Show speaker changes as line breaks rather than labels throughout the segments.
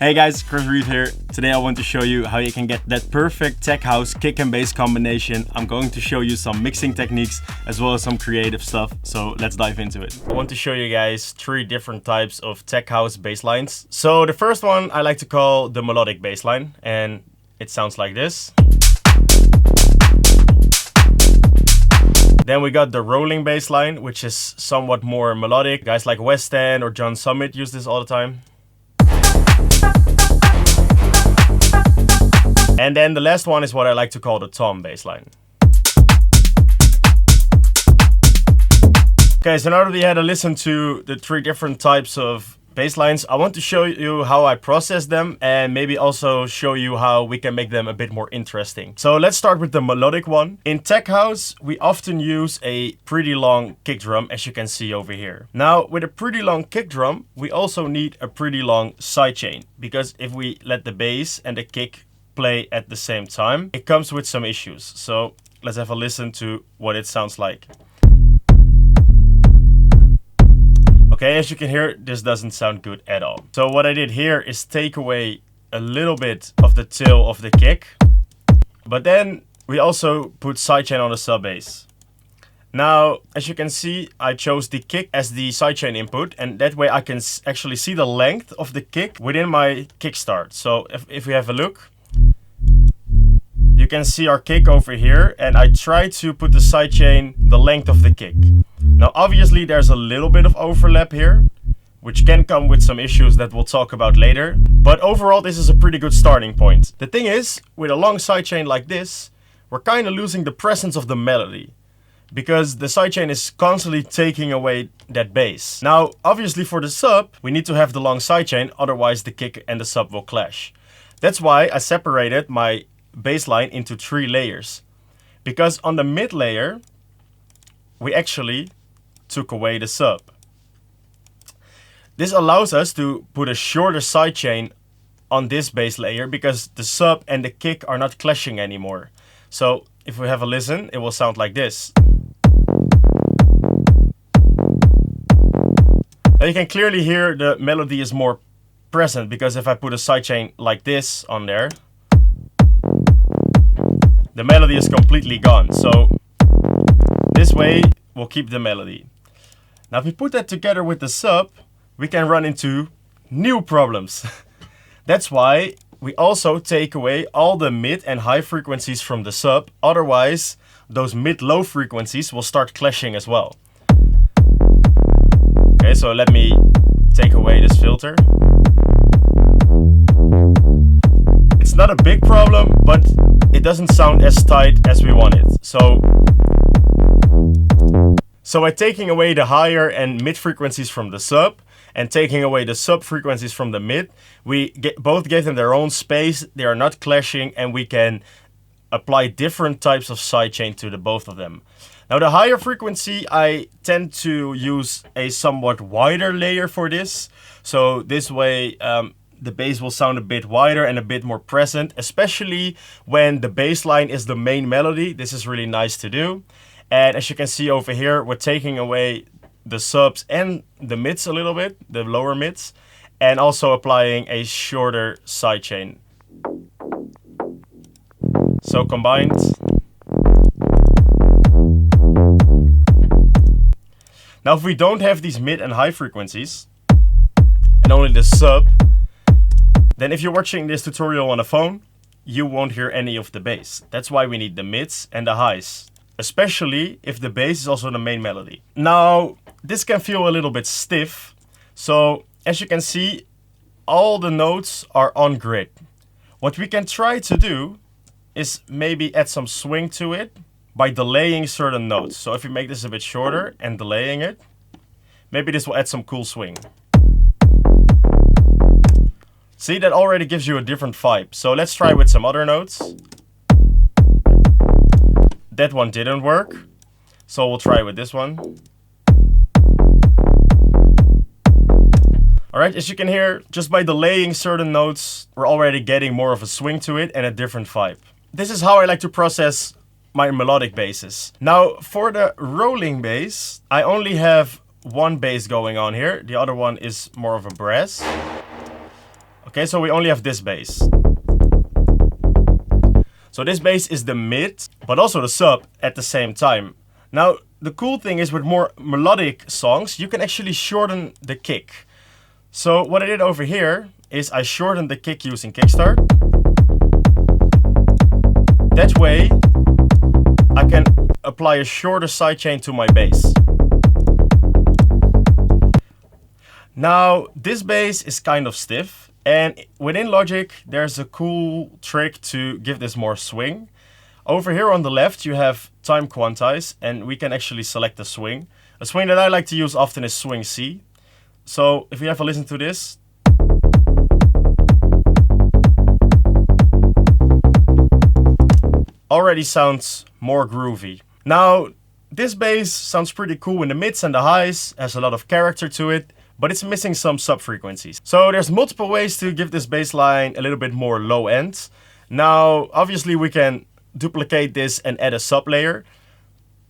Hey guys, Chris Reeve here. Today I want to show you how you can get that perfect tech house kick and bass combination. I'm going to show you some mixing techniques as well as some creative stuff. So let's dive into it. I want to show you guys 3 different types of tech house bass lines. So the first one I like to call the melodic bass line, and it sounds like this. Then we got the rolling bass line, which is somewhat more melodic. Guys like Westend or John Summit use this all the time. And then the last one is what I like to call the tom bass line. Okay, so now that we had a listen to the 3 different types of bass lines, I want to show you how I process them and maybe also show you how we can make them a bit more interesting. So let's start with the melodic one. In tech house, we often use a pretty long kick drum, as you can see over here. Now, with a pretty long kick drum, we also need a pretty long sidechain, because if we let the bass and the kick play at the same time, it comes with some issues. So let's have a listen to what it sounds like. Okay, as you can hear, this doesn't sound good at all. So what I did here is take away a little bit of the tail of the kick, but then we also put sidechain on the sub bass. Now, as you can see, I chose the kick as the sidechain input, and that way I can actually see the length of the kick within my kick start. So if we have a look, you can see our kick over here, and I try to put the sidechain the length of the kick. Now obviously there's a little bit of overlap here, which can come with some issues that we'll talk about later. But overall this is a pretty good starting point. The thing is, with a long sidechain like this, we're kind of losing the presence of the melody, because the sidechain is constantly taking away that bass. Now obviously for the sub, we need to have the long sidechain, otherwise the kick and the sub will clash. That's why I separated my bass line into 3 layers, because on the mid layer we actually took away the sub. This allows us to put a shorter sidechain on this bass layer, because the sub and the kick are not clashing anymore. So if we have a listen, it will sound like this. Now you can clearly hear the melody is more present, because if I put a sidechain like this on there, the melody is completely gone. So this way we'll keep the melody. Now if we put that together with the sub, we can run into new problems. That's why we also take away all the mid and high frequencies from the sub, otherwise those mid-low frequencies will start clashing as well. Okay, so let me take away this filter. It's not a big problem, but it doesn't sound as tight as we want it. So by taking away the higher and mid frequencies from the sub and taking away the sub frequencies from the mid, we both gave them their own space, they are not clashing, and we can apply different types of sidechain to the both of them. Now the higher frequency, I tend to use a somewhat wider layer for this. So this way the bass will sound a bit wider and a bit more present, especially when the bass line is the main melody. This is really nice to do. And as you can see over here, we're taking away the subs and the mids a little bit, the lower mids, and also applying a shorter sidechain. So combined. Now if we don't have these mid and high frequencies, and only the sub, then if you're watching this tutorial on a phone, you won't hear any of the bass. That's why we need the mids and the highs, especially if the bass is also the main melody. Now, this can feel a little bit stiff. So as you can see, all the notes are on grid. What we can try to do is maybe add some swing to it by delaying certain notes. So if you make this a bit shorter and delaying it, maybe this will add some cool swing. See, that already gives you a different vibe. So let's try with some other notes. That one didn't work, so we'll try with this one. Alright, as you can hear, just by delaying certain notes, we're already getting more of a swing to it and a different vibe. This is how I like to process my melodic basses. Now, for the rolling bass, I only have one bass going on here. The other one is more of a brass. Okay, so we only have this bass. So this bass is the mid, but also the sub at the same time. Now, the cool thing is with more melodic songs, you can actually shorten the kick. So what I did over here is I shortened the kick using kickstart. That way, I can apply a shorter sidechain to my bass. Now, this bass is kind of stiff, and within Logic, there's a cool trick to give this more swing. Over here on the left, you have time quantize, and we can actually select a swing. A swing that I like to use often is swing C. So if we have a listen to this, already sounds more groovy. Now, this bass sounds pretty cool in the mids and the highs, has a lot of character to it, but it's missing some sub frequencies. So there's multiple ways to give this bass line a little bit more low end. Now, obviously we can duplicate this and add a sub layer.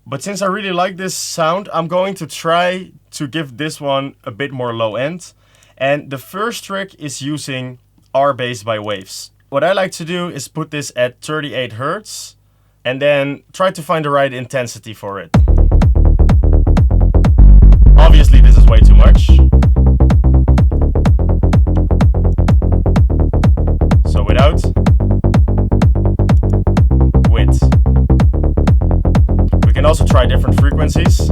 But since I really like this sound, I'm going to try to give this one a bit more low end. And the first trick is using R bass by waves. What I like to do is put this at 38 Hertz and then try to find the right intensity for it. Obviously this is way too much. So without, with. We can also try different frequencies.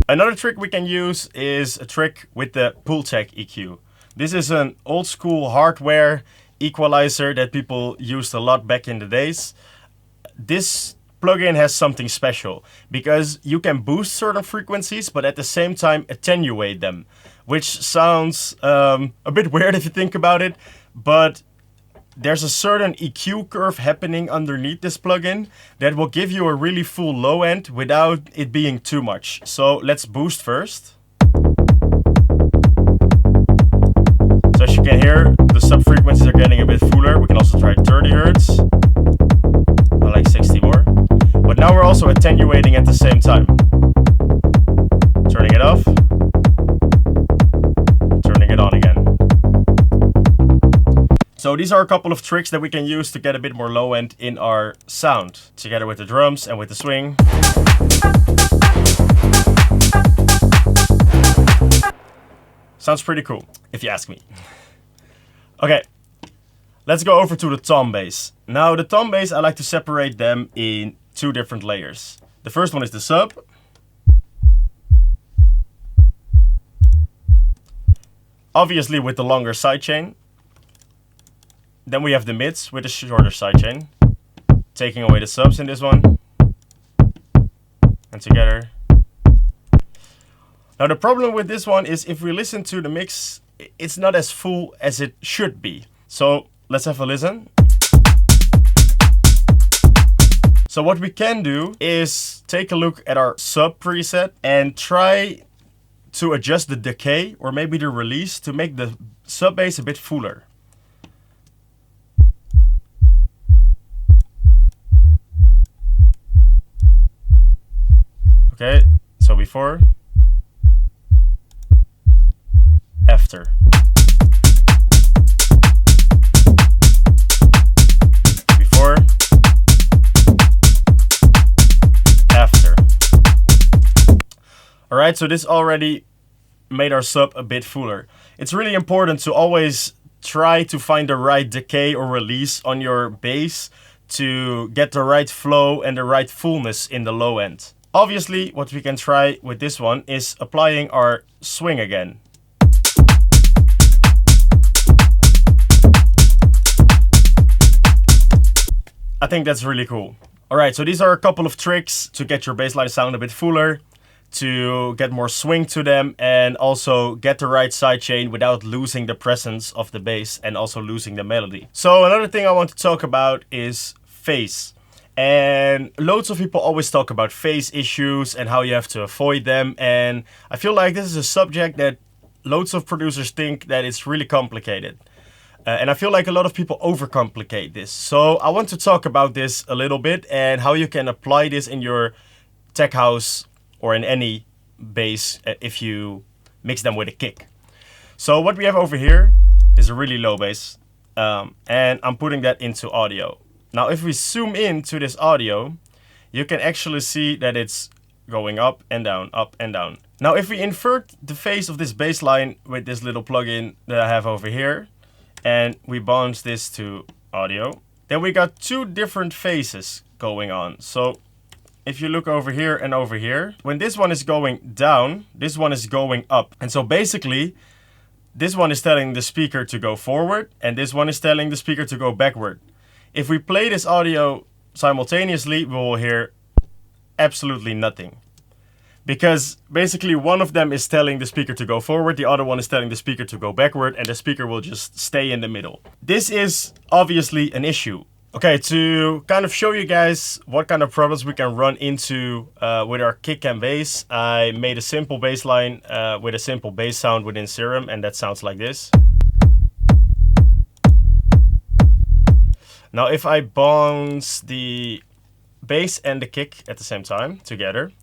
Another trick we can use is a trick with the Pultec EQ. This is an old school hardware equalizer that people used a lot back in the days. This plugin has something special because you can boost certain frequencies but at the same time attenuate them, which sounds a bit weird if you think about it, but there's a certain EQ curve happening underneath this plugin that will give you a really full low end without it being too much. So let's boost first. So as you can hear, the sub frequencies are getting a bit fuller. We can also try 30 Hertz. I like 60 more. But now we're also attenuating at the same time. Turning it off. Turning it on again. So these are a couple of tricks that we can use to get a bit more low end in our sound, together with the drums and with the swing. Sounds pretty cool, if you ask me. Okay, let's go over to the tom bass. Now the tom bass, I like to separate them in two different layers. The first one is the sub. Obviously with the longer sidechain. Then we have the mids with a shorter sidechain, taking away the subs in this one, and together. Now the problem with this one is if we listen to the mix, it's not as full as it should be. So let's have a listen. So what we can do is take a look at our sub preset and try to adjust the decay or maybe the release to make the sub bass a bit fuller. Okay, so before, after. Before, after. Alright, so this already made our sub a bit fuller. It's really important to always try to find the right decay or release on your bass to get the right flow and the right fullness in the low end. Obviously, what we can try with this one is applying our swing again. I think that's really cool. Alright, so these are a couple of tricks to get your bassline sound a bit fuller, to get more swing to them, and also get the right sidechain without losing the presence of the bass and also losing the melody. So another thing I want to talk about is phase. And loads of people always talk about phase issues and how you have to avoid them. And I feel like this is a subject that loads of producers think that it's really complicated. And I feel like a lot of people overcomplicate this. So I want to talk about this a little bit and how you can apply this in your tech house or in any bass if you mix them with a kick. So what we have over here is a really low bass, and I'm putting that into audio. Now if we zoom in to this audio, you can actually see that it's going up and down, up and down. Now if we invert the phase of this bass line with this little plugin that I have over here, and we bounce this to audio, then we got two different phases going on. So if you look over here and over here, when this one is going down, this one is going up. And so basically, this one is telling the speaker to go forward, and this one is telling the speaker to go backward. If we play this audio simultaneously, we will hear absolutely nothing. Because basically one of them is telling the speaker to go forward, the other one is telling the speaker to go backward, and the speaker will just stay in the middle. This is obviously an issue. Okay, to kind of show you guys what kind of problems we can run into with our kick and bass, I made a simple bass line with a simple bass sound within Serum, and that sounds like this. Now if I bounce the bass and the kick at the same time together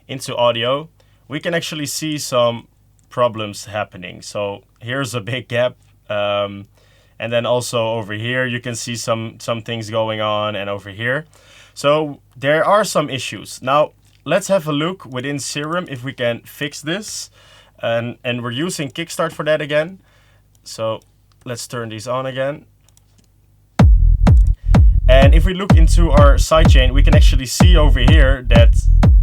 into audio, we can actually see some problems happening. So here's a big gap. And then also over here, you can see some things going on, and over here. So there are some issues. Now, let's have a look within Serum if we can fix this. And we're using Kickstart for that again. So let's turn these on again. And if we look into our sidechain, we can actually see over here that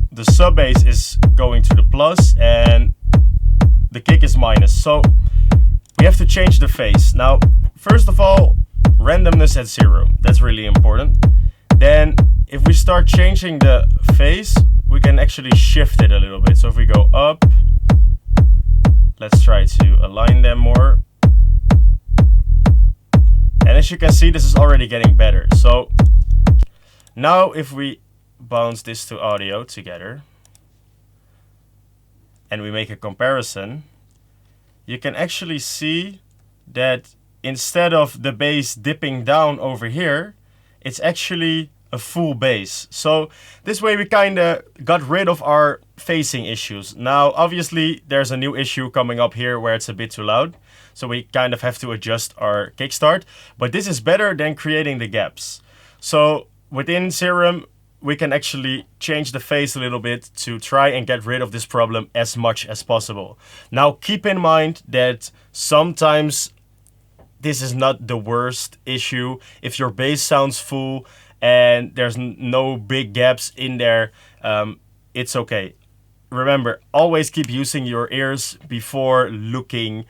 the sub bass is going to the plus and the kick is minus. So we have to change the phase. Now, first of all, randomness at 0. That's really important. Then if we start changing the phase, we can actually shift it a little bit. So if we go up, let's try to align them more. And as you can see, this is already getting better. So now if we bounce this to audio together and we make a comparison, you can actually see that instead of the bass dipping down over here, it's actually a full bass. So this way we kind of got rid of our phasing issues. Now obviously there's a new issue coming up here where it's a bit too loud, so we kind of have to adjust our kickstart, but this is better than creating the gaps. So within Serum we can actually change the phase a little bit to try and get rid of this problem as much as possible. Now keep in mind that sometimes this is not the worst issue. If your bass sounds full and there's no big gaps in there, it's okay. Remember, always keep using your ears before looking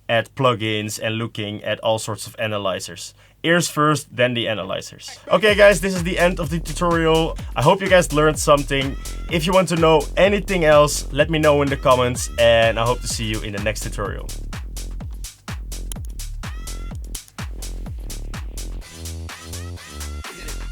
at plugins and looking at all sorts of analyzers. Ears first, then the analyzers. Okay guys, this is the end of the tutorial. I hope you guys learned something. If you want to know anything else, let me know in the comments, and I hope to see you in the next tutorial.